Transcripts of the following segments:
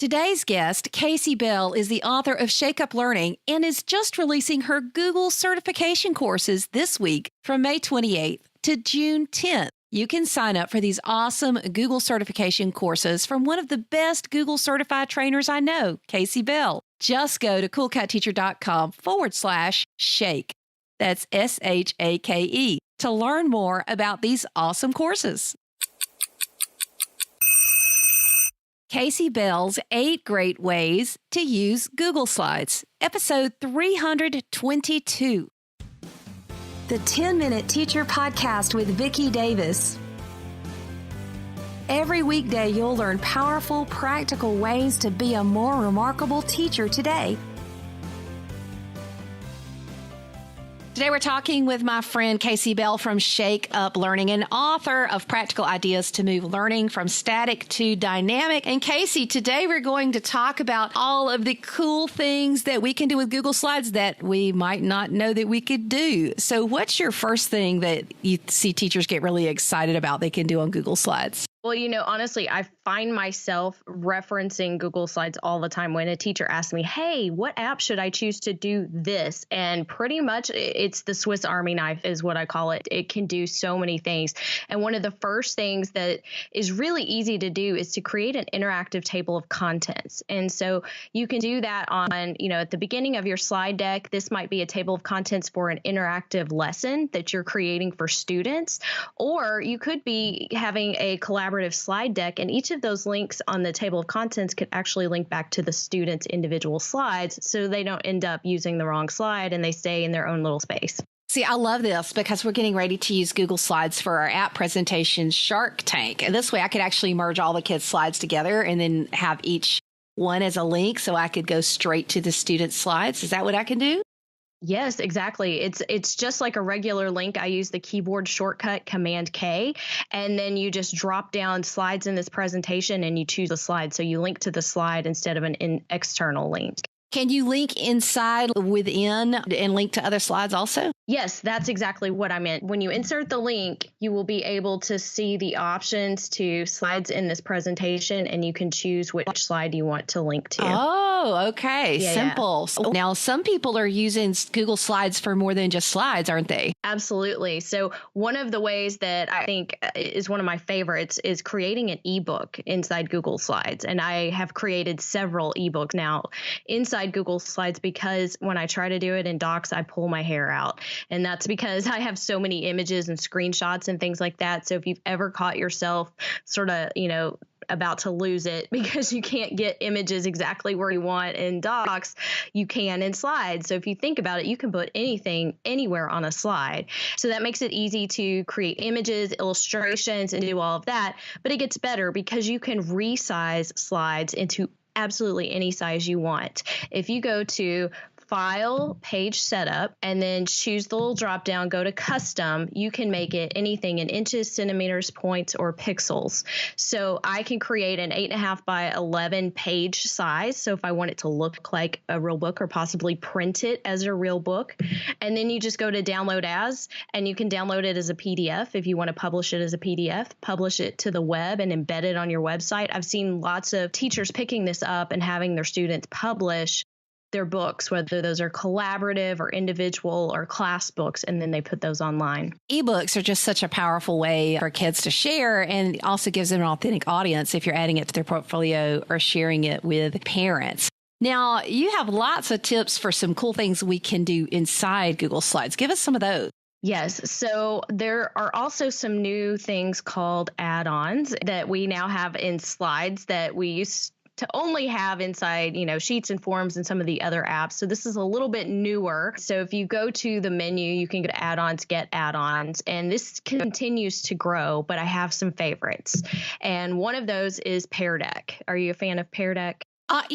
Today's guest, Kasey Bell, is the author of Shake Up Learning and is just releasing her Google certification courses this week from May 28th to June 10th. You can sign up for these awesome Google certification courses from one of the best Google certified trainers I know, Kasey Bell. Just go to coolcatteacher.com/shake. That's SHAKE to learn more about these awesome courses. Kasey Bell's 8 Great Ways to Use Google Slides, episode 322. The 10-Minute Teacher Podcast with Vicki Davis. Every weekday, you'll learn powerful, practical ways to be a more remarkable teacher today. Today, we're talking with my friend Kasey Bell from Shake Up Learning, an author of Practical Ideas to Move Learning from Static to Dynamic. And Kasey, today we're going to talk about all of the cool things that we can do with Google Slides that we might not know that we could do. So what's your first thing that you see teachers get really excited about they can do on Google Slides? Well, honestly, I find myself referencing Google Slides all the time when a teacher asks me, hey, what app should I choose to do this? And pretty much it's the Swiss Army knife is what I call it. It can do so many things. And one of the first things that is really easy to do is to create an interactive table of contents. And so you can do that on, at the beginning of your slide deck. This might be a table of contents for an interactive lesson that you're creating for students, or you could be having a collaborative slide deck, and each of those links on the table of contents could actually link back to the student's individual slides so they don't end up using the wrong slide and they stay in their own little space. See, I love this because we're getting ready to use Google Slides for our app presentation, Shark Tank. And this way I could actually merge all the kids' slides together and then have each one as a link so I could go straight to the student's slides. Is that what I can do? Yes, exactly. It's just like a regular link. I use the keyboard shortcut Command K, and then you just drop down slides in this presentation and you choose a slide. So you link to the slide instead of an external link. Can you link inside within and link to other slides also? Yes, that's exactly what I meant. When you insert the link, you will be able to see the options to slides in this presentation, and you can choose which slide you want to link to. Oh, okay. Yeah, Simple. yeah. Now, some people are using Google Slides for more than just slides, aren't they? Absolutely. So one of the ways that I think is one of my favorites is creating an ebook inside Google Slides. And I have created several ebooks now inside Google Slides because when I try to do it in Docs, I pull my hair out. And that's because I have so many images and screenshots and things like that. So if you've ever caught yourself sort of, about to lose it because you can't get images exactly where you want in Docs, you can in Slides. So if you think about it, you can put anything anywhere on a slide. So that makes it easy to create images, illustrations, and do all of that. But it gets better because you can resize slides into absolutely any size you want. If you go to File, Page Setup, and then choose the little drop down, go to Custom, you can make it anything in inches, centimeters, points, or pixels. So I can create an 8.5 by 11 page size. So if I want it to look like a real book or possibly print it as a real book, and then you just go to Download As, and you can download it as a PDF. If you want to publish it as a PDF, publish it to the web and embed it on your website. I've seen lots of teachers picking this up and having their students publish their books, whether those are collaborative or individual or class books, and then they put those online. Ebooks are just such a powerful way for kids to share, and also gives them an authentic audience if you're adding it to their portfolio or sharing it with parents. Now, you have lots of tips for some cool things we can do inside Google Slides. Give us some of those. Yes. So there are also some new things called add-ons that we now have in Slides that we used to only have inside, Sheets and Forms and some of the other apps. So this is a little bit newer. So if you go to the menu, you can go to add-ons, get add-ons, and this continues to grow, but I have some favorites. And one of those is Pear Deck. Are you a fan of Pear Deck? I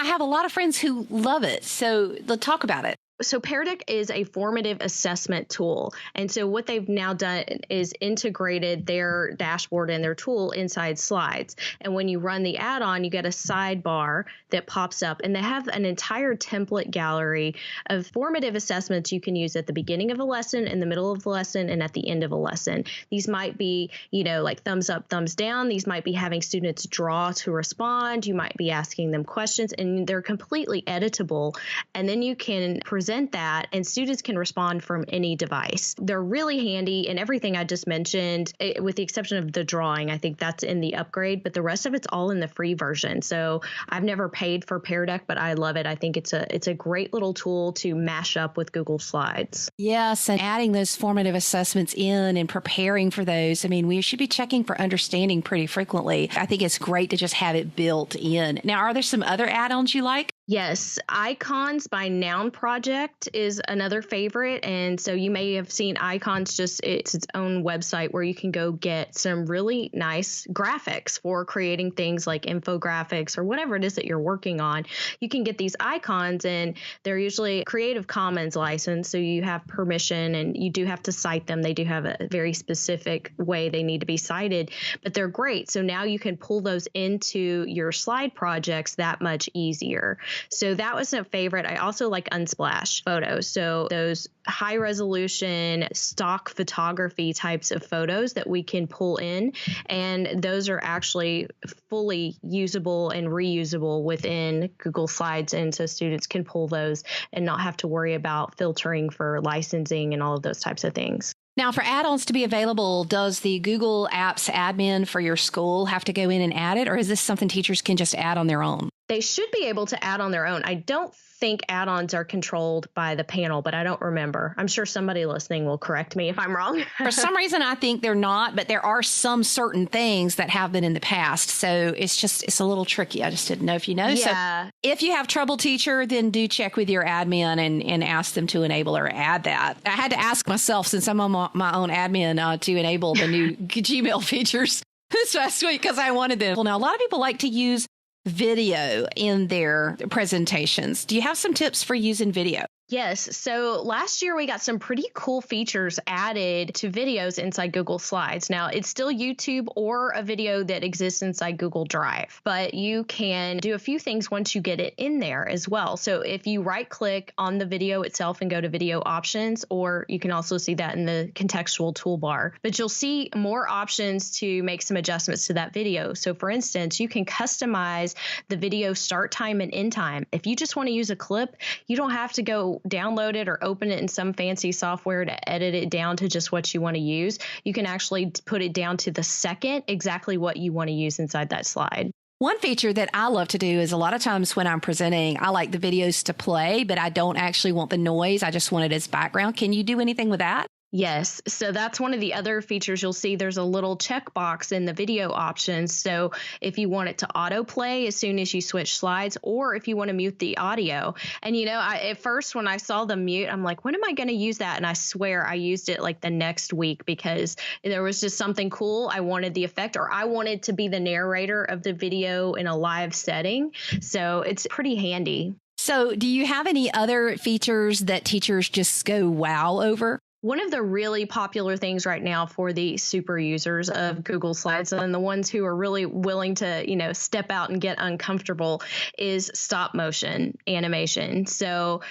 have a lot of friends who love it. So let's talk about it. So Pear Deck is a formative assessment tool. And so what they've now done is integrated their dashboard and their tool inside Slides. And when you run the add-on, you get a sidebar that pops up, and they have an entire template gallery of formative assessments you can use at the beginning of a lesson, in the middle of the lesson, and at the end of a lesson. These might be, like thumbs up, thumbs down. These might be having students draw to respond. You might be asking them questions, and they're completely editable. And then you can present that, and students can respond from any device. They're really handy, and everything I just mentioned, with the exception of the drawing, I think that's in the upgrade, but the rest of it's all in the free version. So I've never paid for Pear Deck, but I love it. I think it's a great little tool to mash up with Google Slides. Yes, and adding those formative assessments in and preparing for those. I mean, we should be checking for understanding pretty frequently. I think it's great to just have it built in. Now, are there some other add-ons you like? Yes, Icons by Noun Project is another favorite. And so you may have seen Icons, it's its own website where you can go get some really nice graphics for creating things like infographics or whatever it is that you're working on. You can get these icons, and they're usually Creative Commons license. So you have permission, and you do have to cite them. They do have a very specific way they need to be cited, but they're great. So now you can pull those into your slide projects that much easier. So that was a favorite. I also like Unsplash photos. So those high resolution stock photography types of photos that we can pull in. And those are actually fully usable and reusable within Google Slides. And so students can pull those and not have to worry about filtering for licensing and all of those types of things. Now, for add-ons to be available, does the Google Apps admin for your school have to go in and add it, or is this something teachers can just add on their own? They should be able to add on their own. I don't think add-ons are controlled by the panel, but I don't remember. I'm sure somebody listening will correct me if I'm wrong. For some reason, I think they're not, but there are some certain things that have been in the past. So it's a little tricky. I just didn't know if you know. Yeah. So if you have trouble, teacher, then do check with your admin and ask them to enable or add that. I had to ask myself, since I'm on my own admin, to enable the new Gmail features this past week because I wanted them. Well, now, a lot of people like to use video in their presentations. Do you have some tips for using video? Yes. So last year we got some pretty cool features added to videos inside Google Slides. Now, it's still YouTube or a video that exists inside Google Drive, but you can do a few things once you get it in there as well. So if you right click on the video itself and go to video options, or you can also see that in the contextual toolbar, but you'll see more options to make some adjustments to that video. So for instance, you can customize the video start time and end time. If you just want to use a clip, you don't have to go download it or open it in some fancy software to edit it down to just what you want to use. You can actually put it down to the second, exactly what you want to use inside that slide. One feature that I love to do is a lot of times when I'm presenting, I like the videos to play, but I don't actually want the noise. I just want it as background. Can you do anything with that? Yes. So that's one of the other features. You'll see there's a little checkbox in the video options. So if you want it to autoplay as soon as you switch slides, or if you want to mute the audio. And, at first when I saw the mute, I'm like, when am I going to use that? And I swear I used it like the next week because there was just something cool. I wanted the effect, or I wanted to be the narrator of the video in a live setting. So it's pretty handy. So do you have any other features that teachers just go wow over? One of the really popular things right now for the super users of Google Slides and the ones who are really willing to, step out and get uncomfortable is stop motion animation. So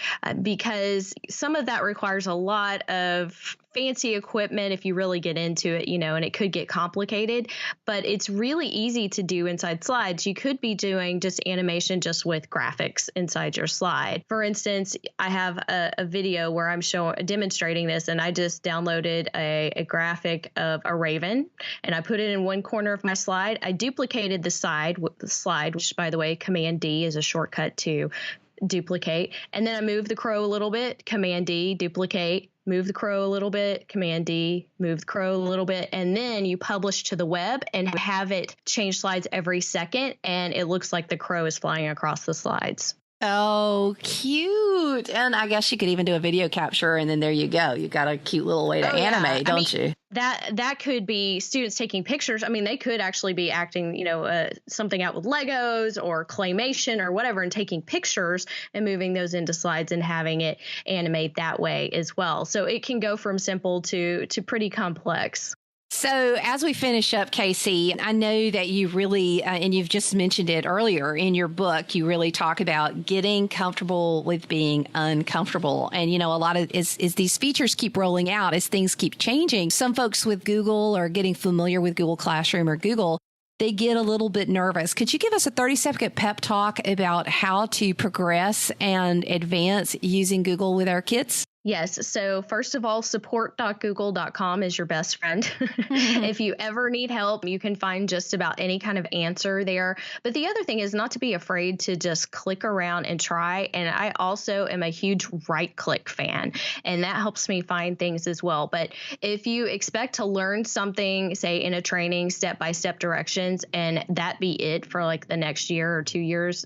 because some of that requires a lot of fancy equipment if you really get into it, and it could get complicated, but it's really easy to do inside Slides. You could be doing just animation just with graphics inside your slide. For instance, I have a video where I'm demonstrating this, and I just downloaded a graphic of a raven, and I put it in one corner of my slide. I duplicated the slide, which, by the way, Command D is a shortcut to duplicate. And then I move the crow a little bit, Command D, duplicate, move the crow a little bit, Command D, move the crow a little bit, and then you publish to the web and have it change slides every second, and it looks like the crow is flying across the slides. Oh, cute. And I guess you could even do a video capture, and then there you go. You got a cute little way to animate, don't you? That could be students taking pictures. I mean, they could actually be acting, something out with Legos or claymation or whatever, and taking pictures and moving those into slides and having it animate that way as well. So it can go from simple to pretty complex. So as we finish up, Kasey, I know that you really, and you've just mentioned it earlier in your book, you really talk about getting comfortable with being uncomfortable. And, a lot of as these features keep rolling out, as things keep changing, some folks with Google or getting familiar with Google Classroom or Google, they get a little bit nervous. Could you give us a 30-second pep talk about how to progress and advance using Google with our kids? Yes. So first of all, support.google.com is your best friend. If you ever need help, you can find just about any kind of answer there. But the other thing is not to be afraid to just click around and try. And I also am a huge right-click fan, and that helps me find things as well. But if you expect to learn something, say in a training, step-by-step directions, and that be it for like the next year or 2 years,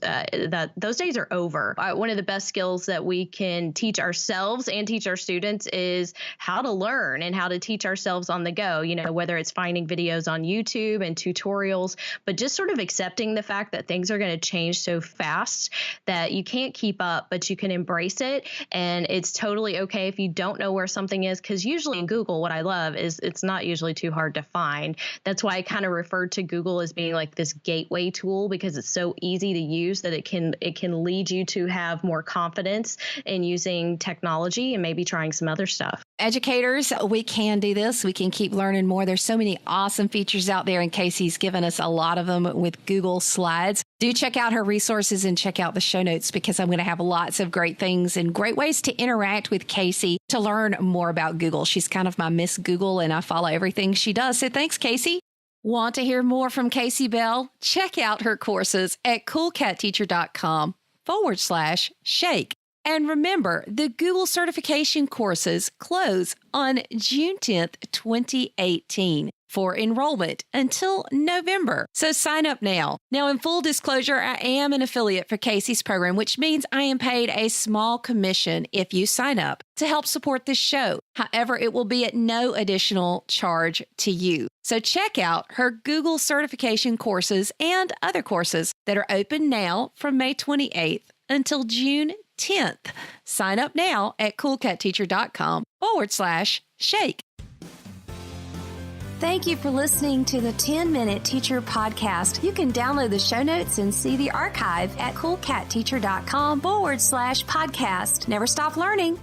those days are over. One of the best skills that we can teach ourselves and teach our students is how to learn and how to teach ourselves on the go, whether it's finding videos on YouTube and tutorials, but just sort of accepting the fact that things are going to change so fast that you can't keep up, but you can embrace it. And it's totally okay if you don't know where something is, because usually in Google, what I love is it's not usually too hard to find. That's why I kind of referred to Google as being like this gateway tool, because it's so easy to use that it can lead you to have more confidence in using technology and maybe trying some other stuff. Educators, we can do this. We can keep learning more. There's so many awesome features out there, and Kasey's given us a lot of them with Google Slides. Do check out her resources and check out the show notes, because I'm going to have lots of great things and great ways to interact with Kasey to learn more about Google. She's kind of my Miss Google, and I follow everything she does. So thanks, Kasey. Want to hear more from Kasey Bell? Check out her courses at coolcatteacher.com/shake. And remember, the Google certification courses close on June 10th, 2018 for enrollment until November. So sign up now. Now, in full disclosure, I am an affiliate for Kasey's program, which means I am paid a small commission if you sign up to help support this show. However, it will be at no additional charge to you. So check out her Google certification courses and other courses that are open now from May 28th until June 10th. Sign up now at coolcatteacher.com/shake. Thank you for listening to the 10-Minute Teacher Podcast. You can download the show notes and see the archive at coolcatteacher.com/podcast. Never stop learning.